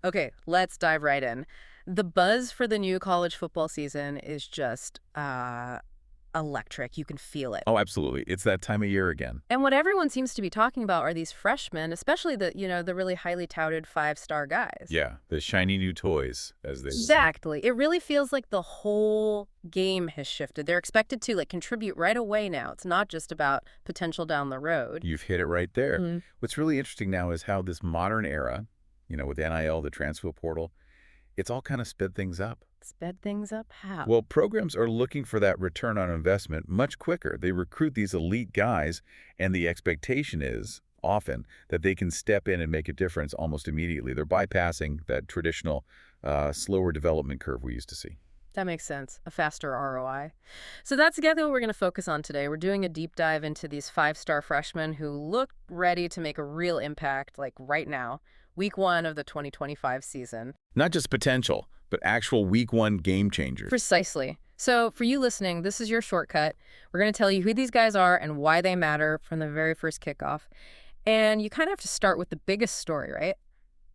Okay, let's dive right in. The buzz for the new college football season is just electric. You can feel it. Oh, absolutely. It's that time of year again. And what everyone seems to be talking about are these freshmen, especially the really highly touted five-star guys. Yeah, the shiny new toys, as they say. Exactly. It really feels like the whole game has shifted. They're expected to contribute right away now. It's not just about potential down the road. You've hit it right there. What's really interesting now is how this modern era, with NIL, the transfer portal, it's all kind of sped things up. Sped things up? How? Well, programs are looking for that return on investment much quicker. They recruit these elite guys, and the expectation is often that they can step in and make a difference almost immediately. They're bypassing that traditional slower development curve we used to see. That makes sense. A faster ROI. So that's exactly what we're going to focus on today. We're doing a deep dive into these five-star freshmen who look ready to make a real impact, like right now, week 1 of the 2025 season. Not just potential, but actual week 1 game changers. Precisely. So for you listening, this is your shortcut. We're going to tell you who these guys are and why they matter from the very first kickoff. And you kind of have to start with the biggest story, right?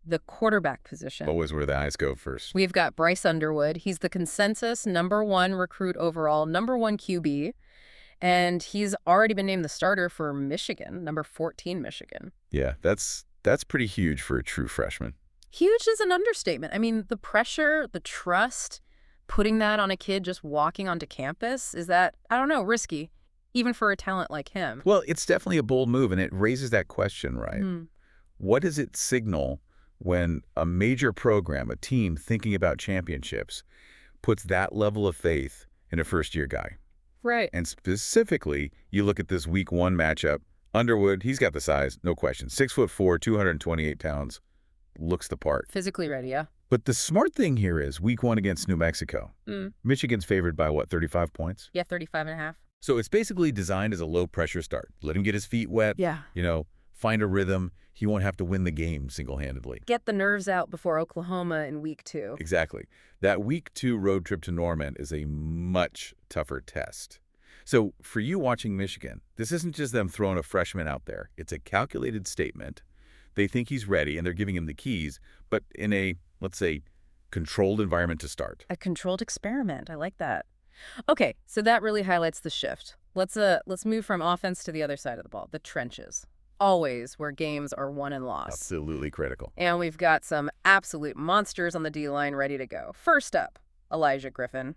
The quarterback position. Always where the eyes go first. We've got Bryce Underwood. He's the consensus #1 recruit overall, #1 QB. And he's already been named the starter for Michigan, number 14 Michigan. Yeah, that's pretty huge for a true freshman. Huge is an understatement. I mean, the pressure, the trust, putting that on a kid just walking onto campus, is that, I don't know, risky, even for a talent like him. Well, it's definitely a bold move, and it raises that question, right? What does it signal when a major program, a team thinking about championships, puts that level of faith in a first-year guy? Right. And specifically, you look at this week 1 matchup. Underwood, he's got the size, no question. 6'4", 228 pounds, looks the part. Physically ready, yeah. But the smart thing here is week 1 against New Mexico. Michigan's favored by, what, 35 points? Yeah, 35.5. So it's basically designed as a low-pressure start. Let him get his feet wet. Yeah. Find a rhythm. He won't have to win the game single-handedly. Get the nerves out before Oklahoma in week 2. Exactly. That week 2 road trip to Norman is a much tougher test. So for you watching Michigan, this isn't just them throwing a freshman out there. It's a calculated statement. They think he's ready, and they're giving him the keys, but in a, let's say, controlled environment to start. A controlled experiment. I like that. Okay, so that really highlights the shift. Let's move from offense to the other side of the ball, the trenches. Always where games are won and lost. Absolutely critical. And we've got some absolute monsters on the D-line ready to go. First up, Elijah Griffin,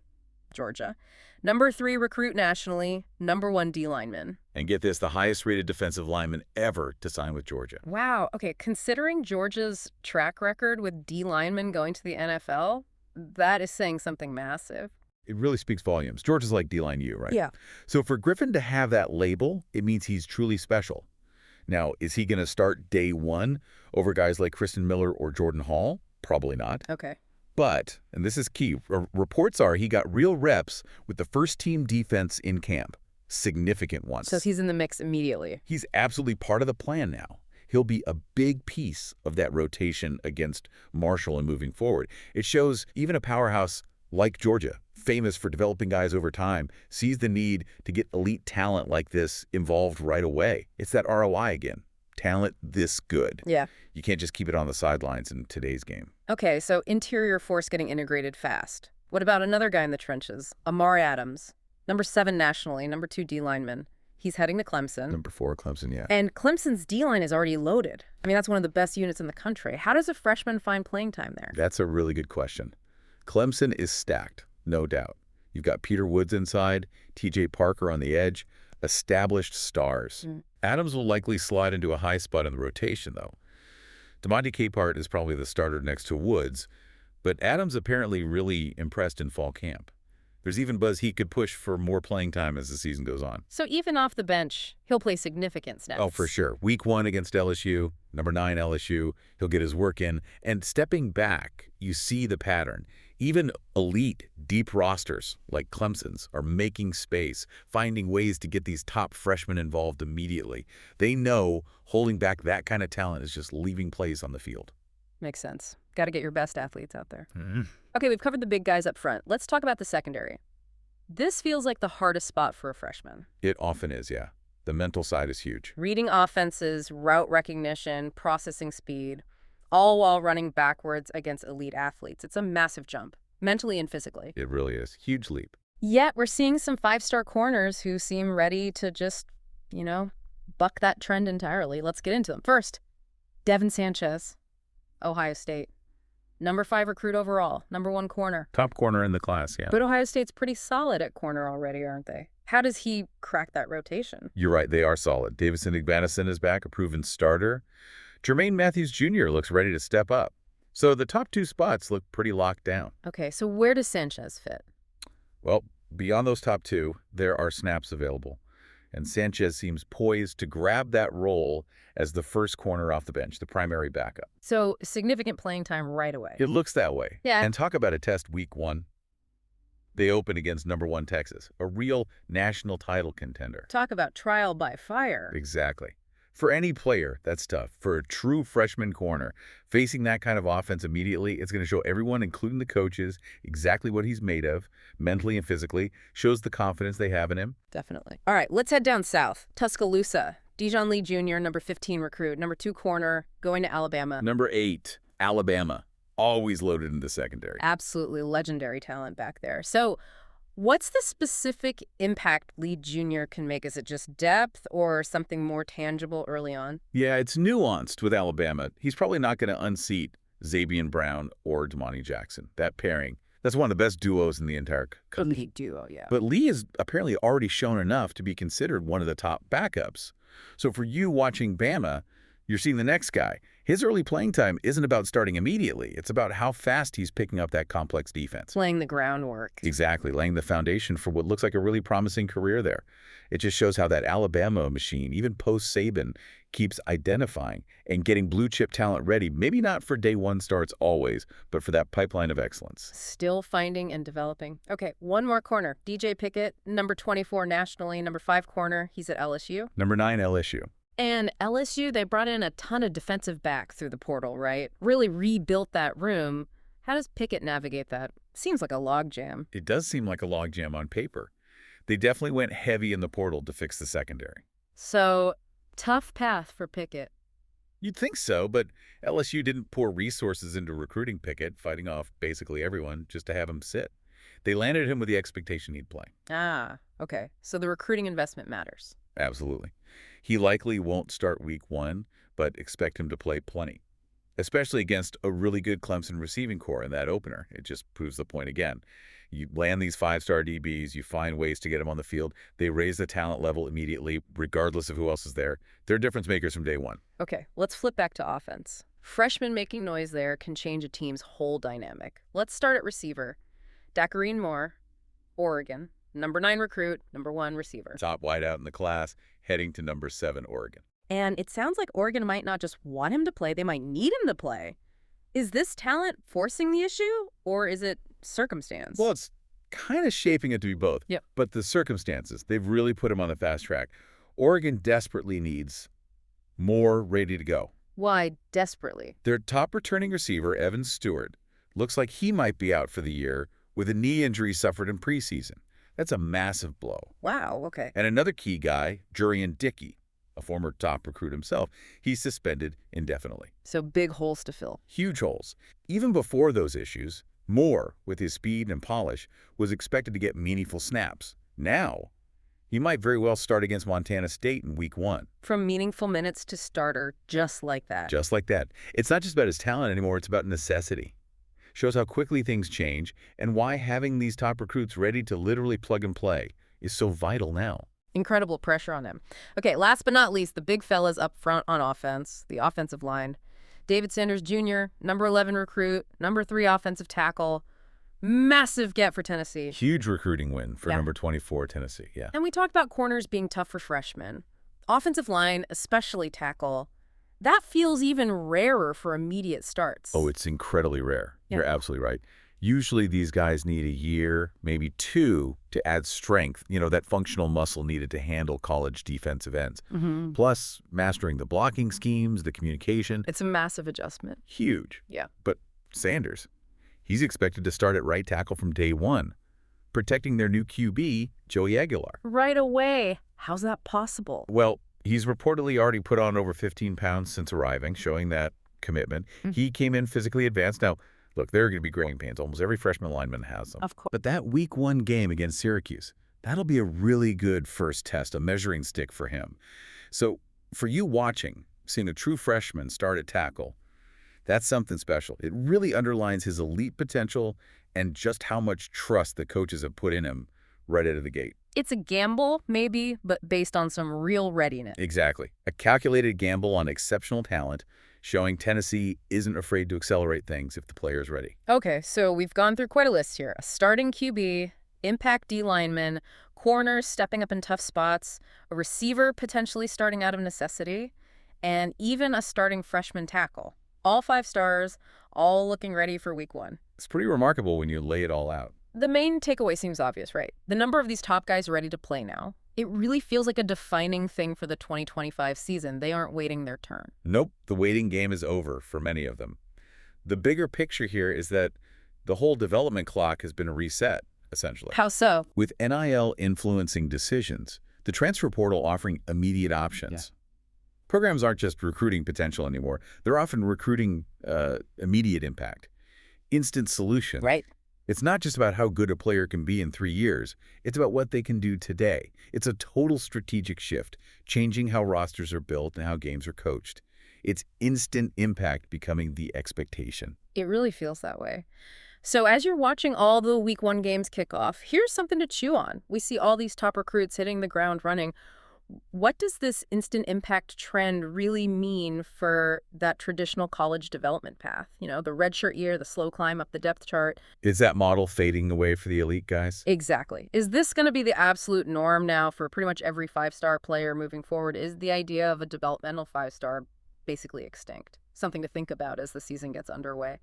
Georgia. #3 recruit nationally, #1 D-lineman. And get this, the highest-rated defensive lineman ever to sign with Georgia. Wow. Okay, considering Georgia's track record with D-linemen going to the NFL, that is saying something massive. It really speaks volumes. Georgia's like D-line U, right? Yeah. So for Griffin to have that label, it means he's truly special. Now, is he going to start day 1 over guys like Kristen Miller or Jordan Hall? Probably not. Okay. But, and this is key, reports are he got real reps with the first-team defense in camp. Significant ones. So he's in the mix immediately. He's absolutely part of the plan now. He'll be a big piece of that rotation against Marshall and moving forward. It shows even a powerhouse like Georgia, famous for developing guys over time, sees the need to get elite talent like this involved right away. It's that ROI again. Talent this good. Yeah. You can't just keep it on the sidelines in today's game. Okay, so interior force getting integrated fast. What about another guy in the trenches? Amari Adams, #7 nationally, #2 D-lineman. He's heading to Clemson. #4 Clemson, yeah. And Clemson's D-line is already loaded. I mean, that's one of the best units in the country. How does a freshman find playing time there? That's a really good question. Clemson is stacked, no doubt. You've got Peter Woods inside, T.J. Parker on the edge, established stars. Adams will likely slide into a high spot in the rotation, though. DeMonte Capehart is probably the starter next to Woods, but Adams apparently really impressed in fall camp. There's even buzz he could push for more playing time as the season goes on. So even off the bench, he'll play significant snaps. Oh, for sure. Week 1 against LSU, #9 LSU, he'll get his work in. And stepping back, you see the pattern. Even elite, deep rosters like Clemson's are making space, finding ways to get these top freshmen involved immediately. They know holding back that kind of talent is just leaving plays on the field. Makes sense. Got to get your best athletes out there. Okay, we've covered the big guys up front. Let's talk about the secondary. This feels like the hardest spot for a freshman. It often is, yeah. The mental side is huge. Reading offenses, route recognition, processing speed, all while running backwards against elite athletes. It's a massive jump, mentally and physically. It really is. Huge leap. Yet we're seeing some five-star corners who seem ready to just, buck that trend entirely. Let's get into them. First, Devin Sanchez, Ohio State. Number 5 recruit overall, number 1 corner. Top corner in the class, yeah. But Ohio State's pretty solid at corner already, aren't they? How does he crack that rotation? You're right, they are solid. Davison Igbanison is back, a proven starter. Jermaine Matthews Jr. looks ready to step up. So the top 2 spots look pretty locked down. Okay, so where does Sanchez fit? Well, beyond those top 2, there are snaps available. And Sanchez seems poised to grab that role as the first corner off the bench, the primary backup. So significant playing time right away. It looks that way. Yeah. And talk about a test week 1. They open against number 1 Texas, a real national title contender. Talk about trial by fire. Exactly. For any player, that's tough. For a true freshman corner, facing that kind of offense immediately, it's going to show everyone, including the coaches, exactly what he's made of, mentally and physically, shows the confidence they have in him. Definitely. All right, let's head down south. Tuscaloosa. Dijon Lee Jr., number 15 recruit, number 2 corner, going to Alabama. Number 8, Alabama. Always loaded in the secondary. Absolutely legendary talent back there. So what's the specific impact Lee Jr. can make? Is it just depth or something more tangible early on? Yeah, it's nuanced with Alabama. He's probably not going to unseat Zabian Brown or Damani Jackson. That pairing, that's one of the best duos in the entire country. Elite duo, yeah. But Lee has apparently already shown enough to be considered one of the top backups. So for you watching Bama, you're seeing the next guy. His early playing time isn't about starting immediately. It's about how fast he's picking up that complex defense. Laying the groundwork. Exactly, laying the foundation for what looks like a really promising career there. It just shows how that Alabama machine, even post-Saban, keeps identifying and getting blue-chip talent ready, maybe not for day 1 starts always, but for that pipeline of excellence. Still finding and developing. Okay, one more corner. DJ Pickett, number 24 nationally, number 5 corner. He's at LSU. Number 9, LSU. And LSU, they brought in a ton of defensive back through the portal, right? Really rebuilt that room. How does Pickett navigate that? Seems like a logjam. It does seem like a logjam on paper. They definitely went heavy in the portal to fix the secondary. So, tough path for Pickett. You'd think so, but LSU didn't pour resources into recruiting Pickett, fighting off basically everyone just to have him sit. They landed him with the expectation he'd play. Ah, okay. So the recruiting investment matters. Absolutely. He likely won't start week 1, but expect him to play plenty, especially against a really good Clemson receiving core in that opener. It just proves the point again. You land these 5-star DBs, you find ways to get them on the field. They raise the talent level immediately, regardless of who else is there. They're difference makers from day 1. Okay, let's flip back to offense. Freshmen making noise there can change a team's whole dynamic. Let's start at receiver. Dakarine Moore, Oregon. Number 9 recruit, number 1 receiver. Top wideout in the class, heading to number 7, Oregon. And it sounds like Oregon might not just want him to play, they might need him to play. Is this talent forcing the issue, or is it circumstance? Well, it's kind of shaping it to be both. Yep. But the circumstances, they've really put him on the fast track. Oregon desperately needs more ready to go. Why desperately? Their top returning receiver, Evan Stewart, looks like he might be out for the year with a knee injury suffered in preseason. That's a massive blow. Wow, okay. And another key guy, Jurian Dickey, a former top recruit himself, he's suspended indefinitely. So big holes to fill. Huge holes. Even before those issues, Moore, with his speed and polish, was expected to get meaningful snaps. Now, he might very well start against Montana State in week 1. From meaningful minutes to starter, just like that. Just like that. It's not just about his talent anymore, it's about necessity. Shows how quickly things change and why having these top recruits ready to literally plug and play is so vital now. Incredible pressure on him. Okay, last but not least, the big fellas up front on offense, the offensive line. David Sanders Jr., number 11 recruit, number 3 offensive tackle. Massive get for Tennessee. Huge recruiting win for number 24 Tennessee, yeah. And we talked about corners being tough for freshmen. Offensive line, especially tackle, that feels even rarer for immediate starts. Oh, it's incredibly rare. Yeah. You're absolutely right. Usually these guys need a year, maybe 2, to add strength, that functional muscle needed to handle college defensive ends. Plus, mastering the blocking schemes, the communication. It's a massive adjustment. Huge. Yeah. But Sanders, he's expected to start at right tackle from day 1, protecting their new QB, Joey Aguilar. Right away. How's that possible? Well, he's reportedly already put on over 15 pounds since arriving, showing that commitment. Mm. He came in physically advanced. Now, look, there are going to be growing pains. Almost every freshman lineman has them. Of course. But that week 1 game against Syracuse, that'll be a really good first test, a measuring stick for him. So for you watching, seeing a true freshman start at tackle, that's something special. It really underlines his elite potential and just how much trust the coaches have put in him right out of the gate. It's a gamble, maybe, but based on some real readiness. Exactly. A calculated gamble on exceptional talent, showing Tennessee isn't afraid to accelerate things if the player is ready. Okay, so we've gone through quite a list here. A starting QB, impact D lineman, corners stepping up in tough spots, a receiver potentially starting out of necessity, and even a starting freshman tackle. All 5 stars, all looking ready for week 1. It's pretty remarkable when you lay it all out. The main takeaway seems obvious, right? The number of these top guys ready to play now. It really feels like a defining thing for the 2025 season. They aren't waiting their turn. Nope, the waiting game is over for many of them. The bigger picture here is that the whole development clock has been reset, essentially. How so? With NIL influencing decisions, the transfer portal offering immediate options. Programs aren't just recruiting potential anymore. They're often recruiting immediate impact, instant solution. Right. It's not just about how good a player can be in 3 years. It's about what they can do today. It's a total strategic shift, changing how rosters are built and how games are coached. It's instant impact becoming the expectation. It really feels that way. So as you're watching all the week 1 games kick off, here's something to chew on. We see all these top recruits hitting the ground running. What does this instant impact trend really mean for that traditional college development path? You know, the redshirt year, the slow climb up the depth chart. Is that model fading away for the elite guys? Exactly. Is this going to be the absolute norm now for pretty much every 5-star player moving forward? Is the idea of a developmental 5-star basically extinct? Something to think about as the season gets underway.